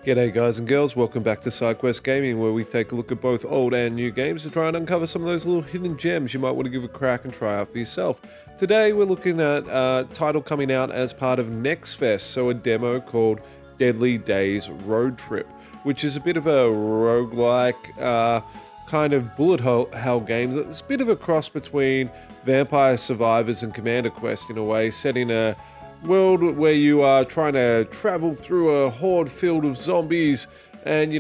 G'day guys and girls, welcome back to Sidequest Gaming, where we take a look at both old and new games to try and uncover some of those little hidden gems you might want to give a crack and try out for yourself. Today we're looking at a title coming out as part of Next Fest, so a demo called Deadly Days Roadtrip, which is a bit of a roguelike kind of bullet hell game. It's a bit of a cross between Vampire Survivors and Commander Quest in a way, set in a world where you are trying to travel through a horde filled of zombies and,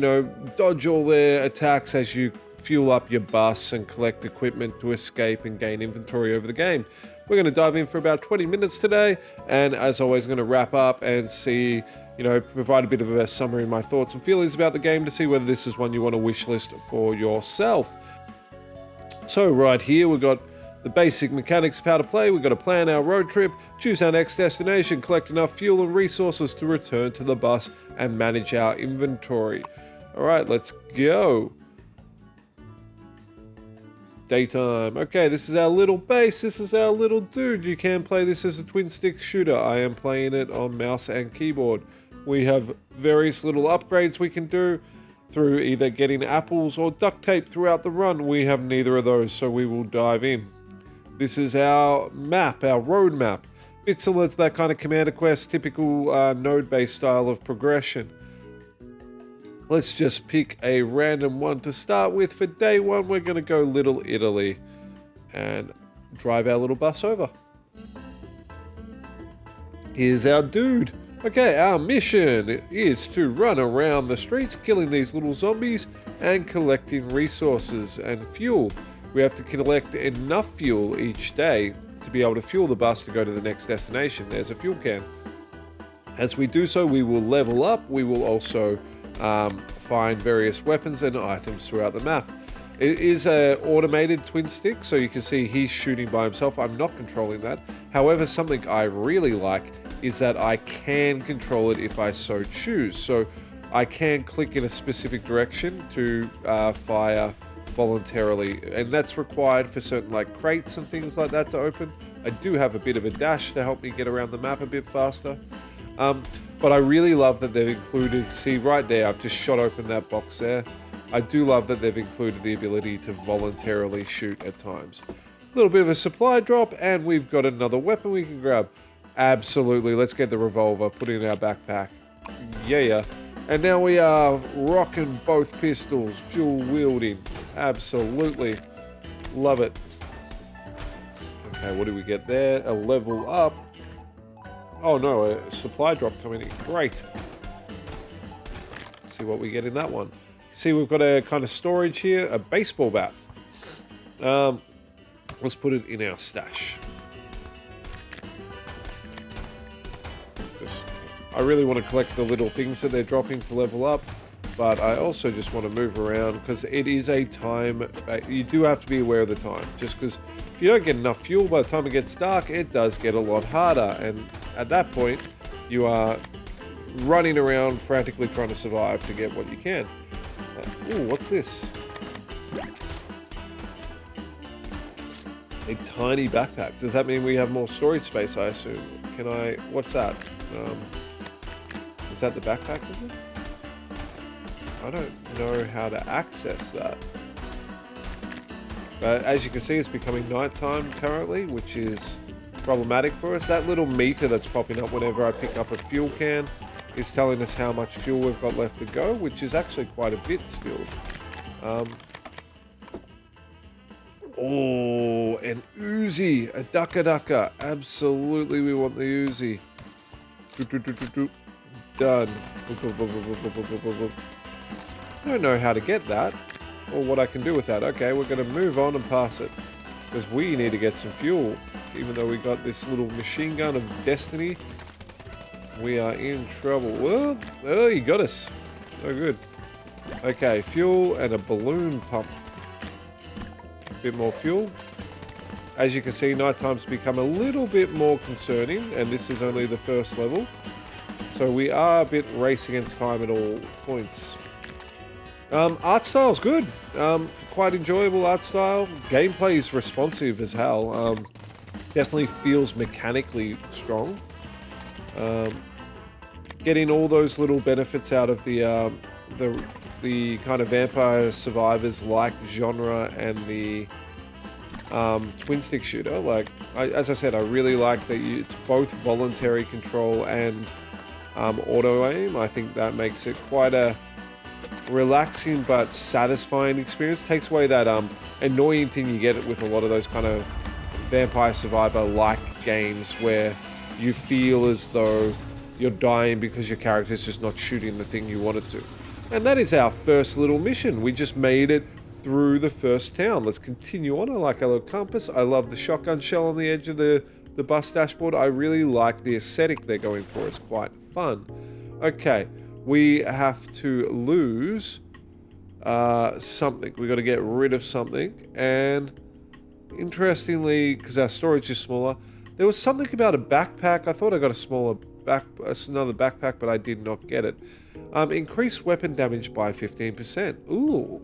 dodge all their attacks as you fuel up your bus and collect equipment to escape and gain inventory over the game. We're going to dive in for about 20 minutes today, and as always, I'm going to wrap up and see, provide a bit of a summary of my thoughts and feelings about the game to see whether this is one you want to wishlist for yourself. So right here we've got the basic mechanics of how to play. We've got to plan our road trip, choose our next destination, collect enough fuel and resources to return to the bus, and manage our inventory. Alright, let's go. It's daytime. Okay, this is our little base. This is our little dude. You can play this as a twin stick shooter. I am playing it on mouse and keyboard. We have various little upgrades we can do through either getting apples or duct tape throughout the run. We have neither of those, so we will dive in. This is our map, our road map. It's similar to that kind of Commander Quest, typical node-based style of progression. Let's just pick a random one to start with. For day one, we're going to go Little Italy and drive our little bus over. Here's our dude. Okay, our mission is to run around the streets, killing these little zombies and collecting resources and fuel. We have to collect enough fuel each day to be able to fuel the bus to go to the next destination. There's a fuel can. As we do so, we will level up. We will also find various weapons and items throughout the map. It is an automated twin stick, so you can see he's shooting by himself. I'm not controlling that. However, something I really like is that I can control it if I so choose. So I can click in a specific direction to fire voluntarily, and that's required for certain crates and things like that to open. I do have a bit of a dash to help me get around the map a bit faster, but I really love that they've included, see right there, I've just shot open that box there. I do love that they've included the ability to voluntarily shoot at times. A little bit of a supply drop, and we've got another weapon we can grab. Absolutely, let's get the revolver, put it in our backpack. Yeah. And now we are rocking both pistols, dual wielding. Absolutely. Love it. Okay, what do we get there? A level up. Oh no, a supply drop coming in. Great. Let's see what we get in that one. See, we've got a kind of storage here, a baseball bat. Let's put it in our stash. I really want to collect the little things that they're dropping to level up, but I also just want to move around because it is a time, you do have to be aware of the time, just because if you don't get enough fuel by the time it gets dark, it does get a lot harder, and at that point, you are running around frantically trying to survive to get what you can. Ooh, what's this? A tiny backpack. Does that mean we have more storage space, I assume? What's that? Is that the backpack, is it? I don't know how to access that. But as you can see, it's becoming nighttime currently, which is problematic for us. That little meter that's popping up whenever I pick up a fuel can is telling us how much fuel we've got left to go, which is actually quite a bit still. Oh, an Uzi, a Ducka. Absolutely, we want the Uzi. Done. I don't know how to get that or what I can do with that. Okay, we're going to move on and pass it because we need to get some fuel. Even though we got this little machine gun of destiny, we are in trouble. Well, oh, you got us. Oh, good. Okay, fuel and a balloon pump. A bit more fuel. As you can see, nighttime's become a little bit more concerning, and this is only the first level. So we are a bit race against time at all points. Art style's good. Quite enjoyable art style. Gameplay is responsive as hell. Definitely feels mechanically strong. getting all those little benefits out of the kind of vampire survivors like genre and the twin stick shooter. Like, as I said, I really like that it's both voluntary control and auto aim. I think that makes it quite a relaxing but satisfying experience. Takes away that annoying thing you get with a lot of those kind of vampire survivor like games where you feel as though you're dying because your character's just not shooting the thing you wanted to. And that is our first little mission. We just made it through the first town. Let's continue on. I like our little compass. I love the shotgun shell on the edge of the bus dashboard. I really like the aesthetic they're going for. It's quite fun. Okay, we have to lose something. We got to get rid of something. And interestingly, because our storage is smaller, there was something about a backpack. I thought I got another backpack, but I did not get it. Increase weapon damage by 15%. Ooh.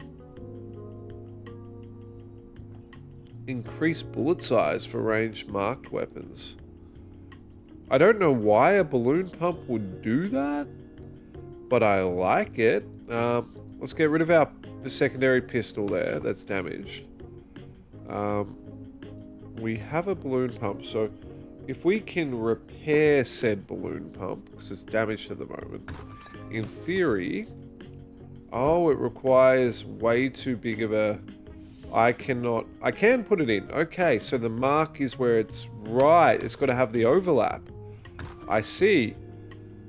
Increase bullet size for ranged marked weapons. I don't know why a balloon pump would do that, but I like it. Let's get rid of the secondary pistol there that's damaged. We have a balloon pump, so if we can repair said balloon pump, because it's damaged at the moment, in theory... Oh, it requires way too big of a... I can put it in. Okay, so the mark is where it's right. It's got to have the overlap. I see.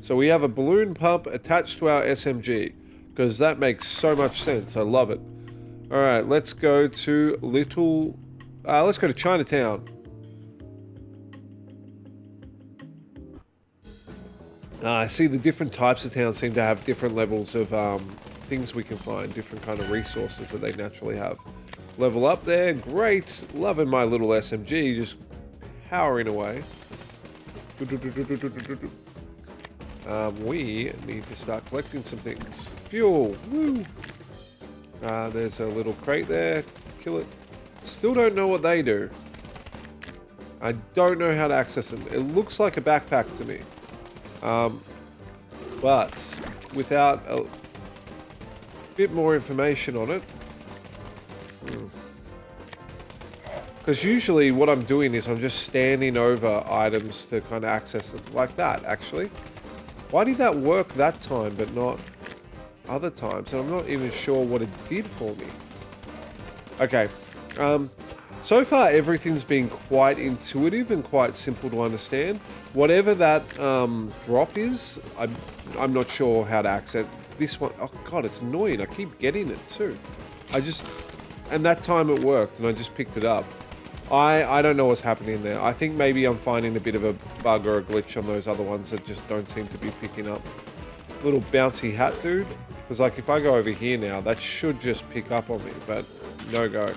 So we have a balloon pump attached to our SMG, because that makes so much sense. I love it. All right, let's go to let's go to Chinatown. I see the different types of towns seem to have different levels of things we can find, different kind of resources that they naturally have. Level up there, great. Loving my little SMG, just powering away. We need to start collecting some things. Fuel, woo! There's a little crate there, kill it. Still don't know what they do. I don't know how to access them. It looks like a backpack to me. But without a bit more information on it, because usually what I'm doing is I'm just standing over items to kind of access them, like that actually. Why did that work that time but not other times? And I'm not even sure what it did for me. Okay, so far everything's been quite intuitive and quite simple to understand. Whatever that drop is, I'm not sure how to access this one. Oh god, it's annoying. I keep getting it too. And that time it worked and I just picked it up. I don't know what's happening there. I think maybe I'm finding a bit of a bug or a glitch on those other ones that just don't seem to be picking up. Little bouncy hat dude. Because like if I go over here now, that should just pick up on me, but no go.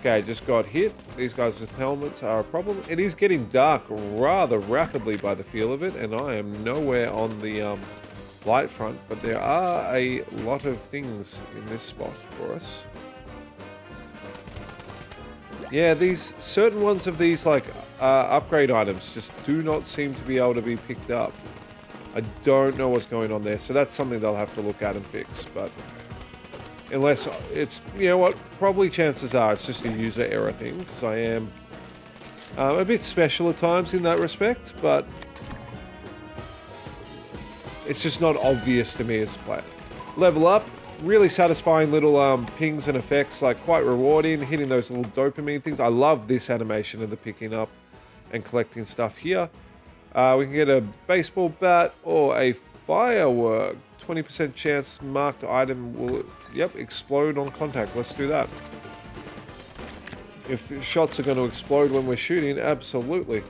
Okay, just got hit. These guys with helmets are a problem. It is getting dark rather rapidly by the feel of it, and I am nowhere on the light front, but there are a lot of things in this spot for us. Yeah, these certain ones of these like upgrade items just do not seem to be able to be picked up. I don't know what's going on there, so that's something they'll have to look at and fix, but unless it's, you know what, probably chances are it's just a user error thing, because I am a bit special at times in that respect, but it's just not obvious to me as a player. Level up, really satisfying little pings and effects, like quite rewarding, hitting those little dopamine things. I love this animation of the picking up and collecting stuff here. We can get a baseball bat or a firework. 20% chance marked item will, explode on contact. Let's do that. If shots are going to explode when we're shooting, absolutely.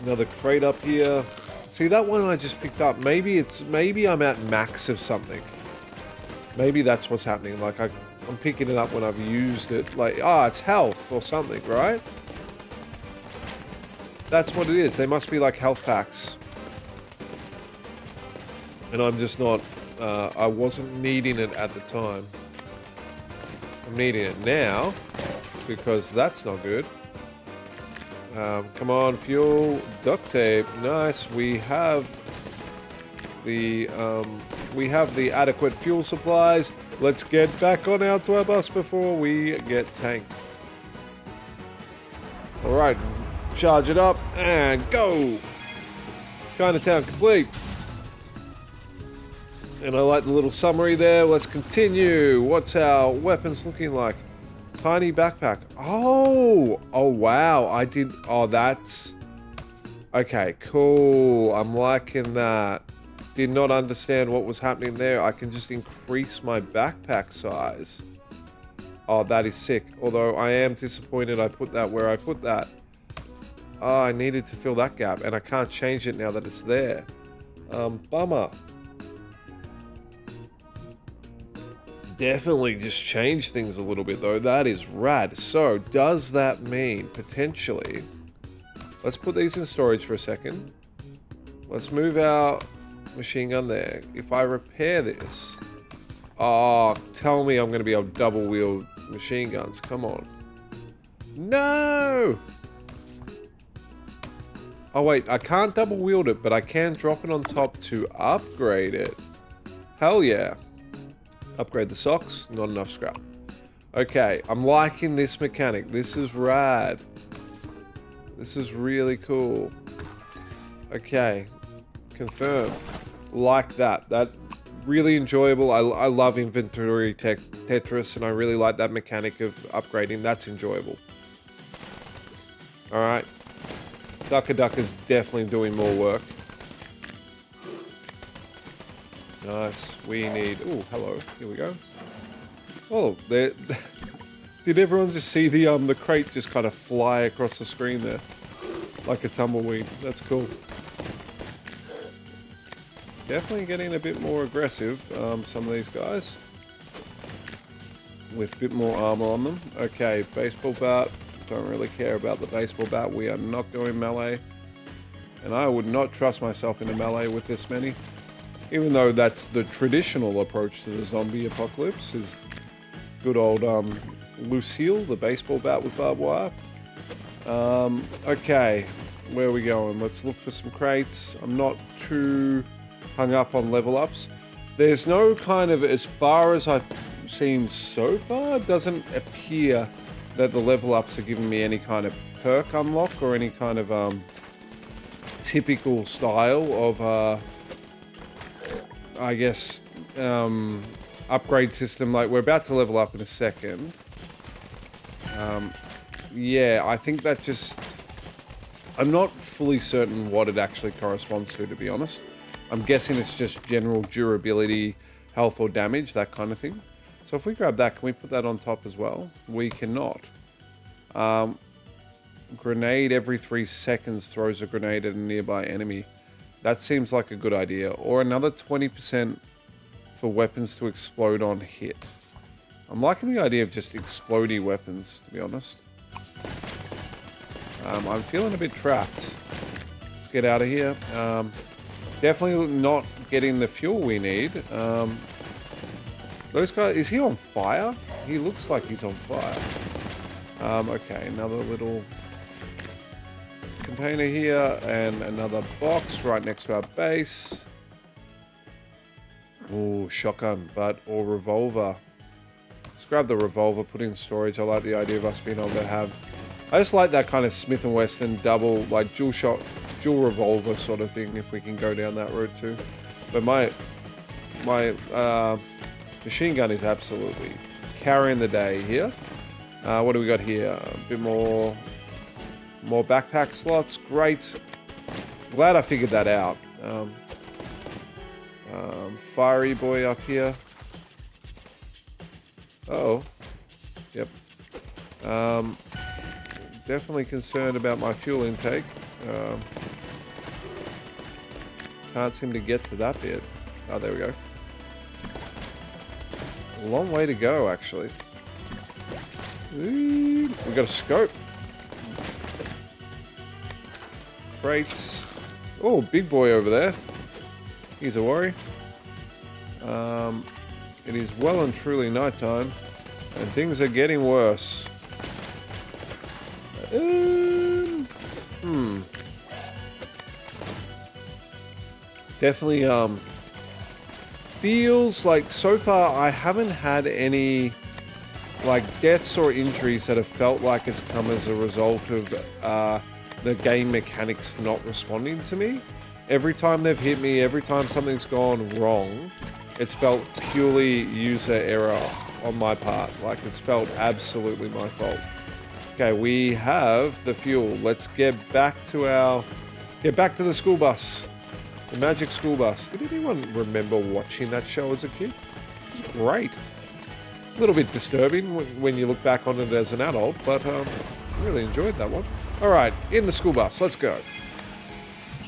Another crate up here. See, that one I just picked up. Maybe I'm at max of something. Maybe that's what's happening. Like I'm picking it up when I've used it. Like, it's health or something, right? That's what it is. They must be like health packs. And I'm just not, I wasn't needing it at the time. I'm needing it now, because that's not good. Come on, fuel, duct tape. Nice. We have the adequate fuel supplies. Let's get back on our tour bus before we get tanked. All right, charge it up and go. Chinatown complete. And I like the little summary there. Let's continue. What's our weapons looking like? Tiny backpack. Oh wow. I did. Oh, that's okay. Cool. I'm liking that. Did not understand what was happening there. I can just increase my backpack size. Oh, that is sick. Although I am disappointed I put that where I put that. Oh, I needed to fill that gap and I can't change it now that it's there. Bummer. Definitely just change things a little bit though. That is rad. So does that mean potentially, let's put these in storage for a second. Let's move our machine gun there. If I repair this, oh, tell me I'm going to be able to double wield machine guns. Come on. No! Oh wait, I can't double wield it, but I can drop it on top to upgrade it. Hell yeah. Upgrade the socks, not enough scrap. Okay, I'm liking this mechanic. This is rad. This is really cool. Okay, confirm. Like that. That really enjoyable. I love inventory Tetris, and I really like that mechanic of upgrading. That's enjoyable. All right, Ducka Duck is definitely doing more work. Nice. We need. Oh, hello. Here we go. Oh, there. Did everyone just see the crate just kind of fly across the screen there, like a tumbleweed? That's cool. Definitely getting a bit more aggressive. Some of these guys with a bit more armor on them. Okay, baseball bat. Don't really care about the baseball bat. We are not going melee, and I would not trust myself in a melee with this many. Even though that's the traditional approach to the zombie apocalypse, is good old Lucille, the baseball bat with barbed wire. Okay, where are we going? Let's look for some crates. I'm not too hung up on level ups. There's no kind of, as far as I've seen so far, it doesn't appear that the level ups are giving me any kind of perk unlock or any kind of typical style of I guess, upgrade system. Like, we're about to level up in a second. Yeah, I think that just... I'm not fully certain what it actually corresponds to be honest. I'm guessing it's just general durability, health or damage, that kind of thing. So if we grab that, can we put that on top as well? We cannot. Grenade every 3 seconds throws a grenade at a nearby enemy. That seems like a good idea. Or another 20% for weapons to explode on hit. I'm liking the idea of just explodey weapons, to be honest. I'm feeling a bit trapped. Let's get out of here. Definitely not getting the fuel we need. Those guys, is he on fire? He looks like he's on fire. Okay, another little container here and another box right next to our base. Ooh, shotgun, or revolver. Let's grab the revolver, put it in storage. I like the idea of us being able to have... I just like that kind of Smith & Wesson double, like dual revolver sort of thing, if we can go down that road too. But my machine gun is absolutely carrying the day here. What do we got here? A bit more backpack slots. Great. Glad I figured that out. Fiery boy up here. Uh-oh. Yep. Definitely concerned about my fuel intake. Can't seem to get to that bit. Oh, there we go. A long way to go, actually. We got a scope. Crates. Oh, big boy over there. He's a worry. It is well and truly nighttime, and things are getting worse. Definitely, feels like so far I haven't had any, like, deaths or injuries that have felt like it's come as a result of, the game mechanics not responding to me. Every time they've hit me, every time something's gone wrong, it's felt purely user error on my part. Like, it's felt absolutely my fault. Okay, we have the fuel. Let's get back to the school bus. The magic school bus. Did anyone remember watching that show as a kid? It was great. A little bit disturbing when you look back on it as an adult, but I really enjoyed that one. All right, in the school bus. Let's go.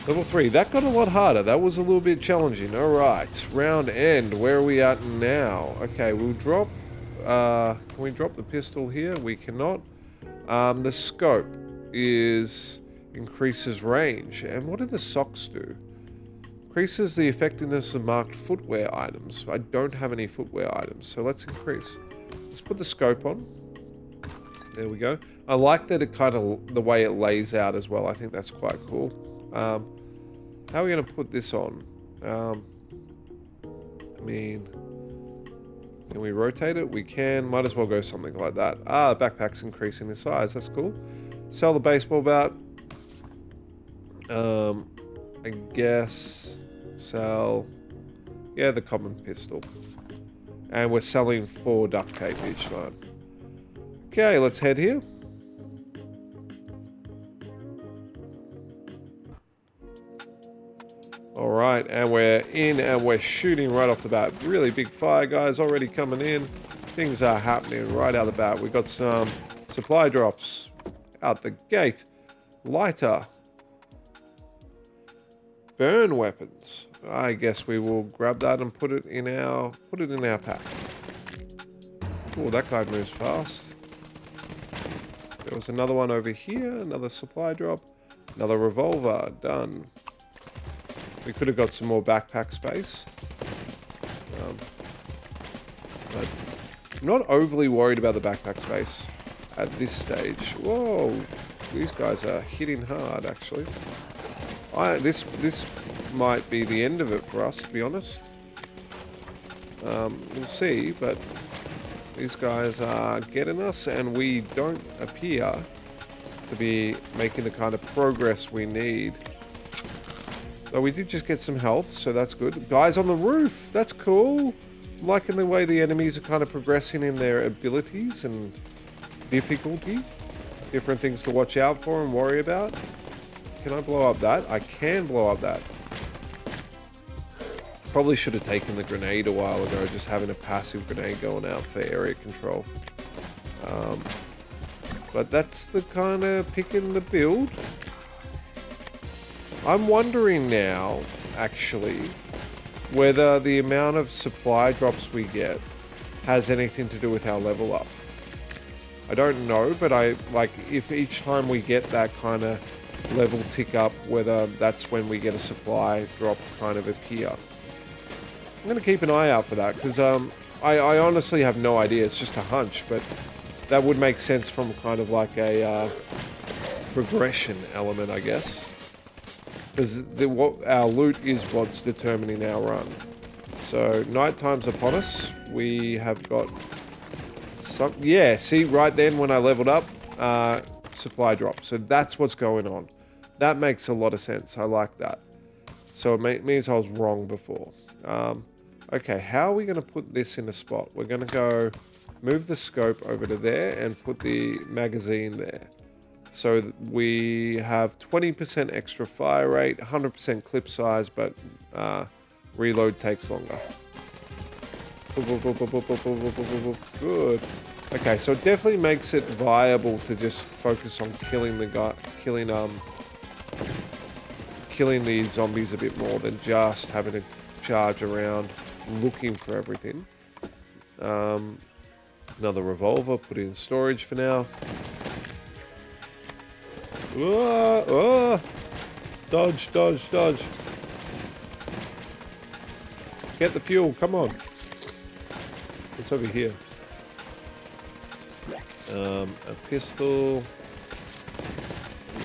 Level 3. That got a lot harder. That was a little bit challenging. All right, round end. Where are we at now? Okay, we'll drop... can we drop the pistol here? We cannot. The scope increases range. And what do the socks do? Increases the effectiveness of marked footwear items. I don't have any footwear items, so let's increase. Let's put the scope on. There we go. I like that it kind of, the way it lays out as well. I think that's quite cool. How are we going to put this on? I mean... Can we rotate it? We can. Might as well go something like that. Ah, the backpack's increasing in size. That's cool. Sell the baseball bat. I guess sell... Yeah, the common pistol. And we're selling 4 duct tape each time. Okay, let's head here. Alright, and we're in and we're shooting right off the bat. Really big fire, guys, already coming in. Things are happening right out the bat. We've got some supply drops out the gate. Lighter. Burn weapons. I guess we will grab that and put it in our pack. Oh, that guy moves fast. There was another one over here, another supply drop, another revolver. Done. We could have got some more backpack space. But I'm not overly worried about the backpack space at this stage. Whoa, these guys are hitting hard, actually. This might be the end of it for us, to be honest. We'll see, but these guys are getting us, and we don't appear to be making the kind of progress we need. But we did just get some health, so that's good. Guys on the roof, that's cool. I'm liking the way the enemies are kind of progressing in their abilities and difficulty. Different things to watch out for and worry about. Can I blow up that? I can blow up that. Probably should have taken the grenade a while ago, just having a passive grenade going out for area control. But that's the kind of pick in the build. I'm wondering now, actually, whether the amount of supply drops we get has anything to do with our level up. I don't know, but if each time we get that kind of level tick up, whether that's when we get a supply drop kind of appear. I'm going to keep an eye out for that, because I honestly have no idea. It's just a hunch, but that would make sense from kind of like a progression element, I guess. Because our loot is what's determining our run. So, nighttime's upon us. We have got some... Yeah, see, right then when I leveled up, supply drop. So that's what's going on. That makes a lot of sense. I like that. So it means I was wrong before. Okay, how are we going to put this in a spot? We're going to go move the scope over to there and put the magazine there. So we have 20% extra fire rate, 100% clip size, but reload takes longer. Good. Okay, so it definitely makes it viable to just focus on killing the guy, killing these zombies a bit more than just having to charge around looking for everything. Another revolver, put it in storage for now. Dodge, dodge, dodge. Get the fuel, come on. What's over here? A pistol.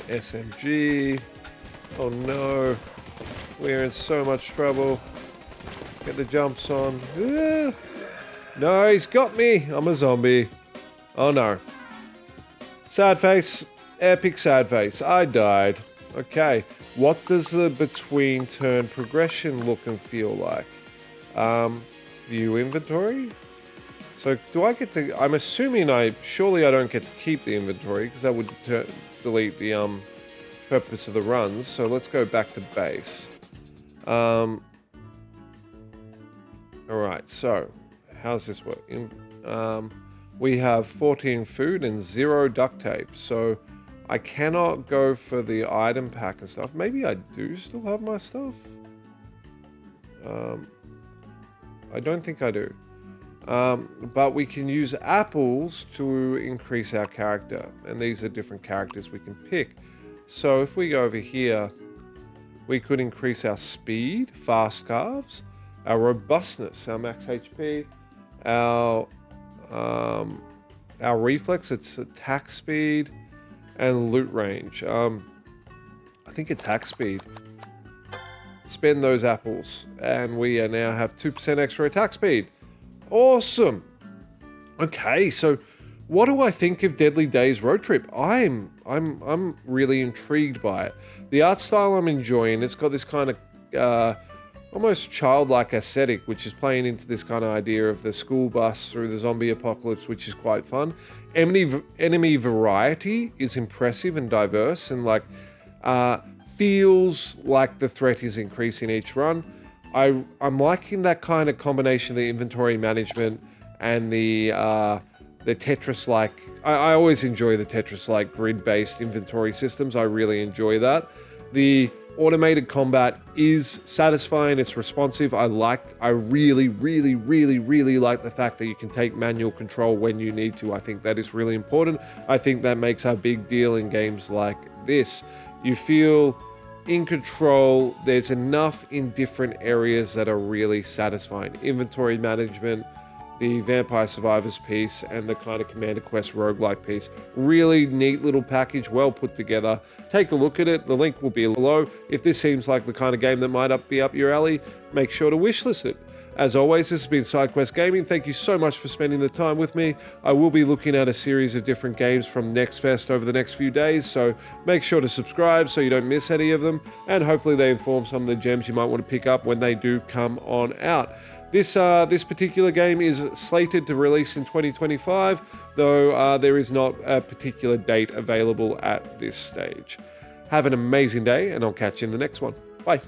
SMG. Oh no. We're in so much trouble. Get the jumps on. Ah. No, he's got me. I'm a zombie. Oh no. Sad face. Epic sad face. I died. Okay. What does the between turn progression look and feel like? View inventory? So do I get to... I'm assuming surely I don't get to keep the inventory because that would delete the purpose of the runs. So let's go back to base. Alright, so how's this work? We have 14 food and 0 duct tape. So I cannot go for the item pack and stuff. Maybe I do still have my stuff. I don't think I do. But we can use apples to increase our character. And these are different characters we can pick. So if we go over here, we could increase our speed, fast carves, our robustness, our max HP, our reflex, it's attack speed, and loot range. I think attack speed. Spend those apples, and we now have 2% extra attack speed. Awesome. Okay, so what do I think of Deadly Days Roadtrip? I'm really intrigued by it. The art style I'm enjoying. It's got this kind of almost childlike aesthetic, which is playing into this kind of idea of the school bus through the zombie apocalypse, which is quite fun. Enemy variety is impressive and diverse, and like feels like the threat is increasing each run. I'm liking that kind of combination of the inventory management and the Tetris-like. I always enjoy the Tetris-like grid-based inventory systems. I really enjoy that. The automated combat is satisfying. It's responsive. I really like the fact that you can take manual control when you need to. I think that is really important. I think that makes a big deal in games like this. You feel in control. There's enough in different areas that are really satisfying. Inventory management, the Vampire Survivors piece, and the kind of Commander Quest roguelike piece. Really neat little package, well put together. Take a look at it. The link will be below. If this seems like the kind of game that might be up your alley, make sure to wishlist it. As always, this has been Sidequest Gaming. Thank you so much for spending the time with me. I will be looking at a series of different games from Next Fest over the next few days, so make sure to subscribe so you don't miss any of them, and hopefully they inform some of the gems you might want to pick up when they do come on out. This particular game is slated to release in 2025, though there is not a particular date available at this stage. Have an amazing day, and I'll catch you in the next one. Bye.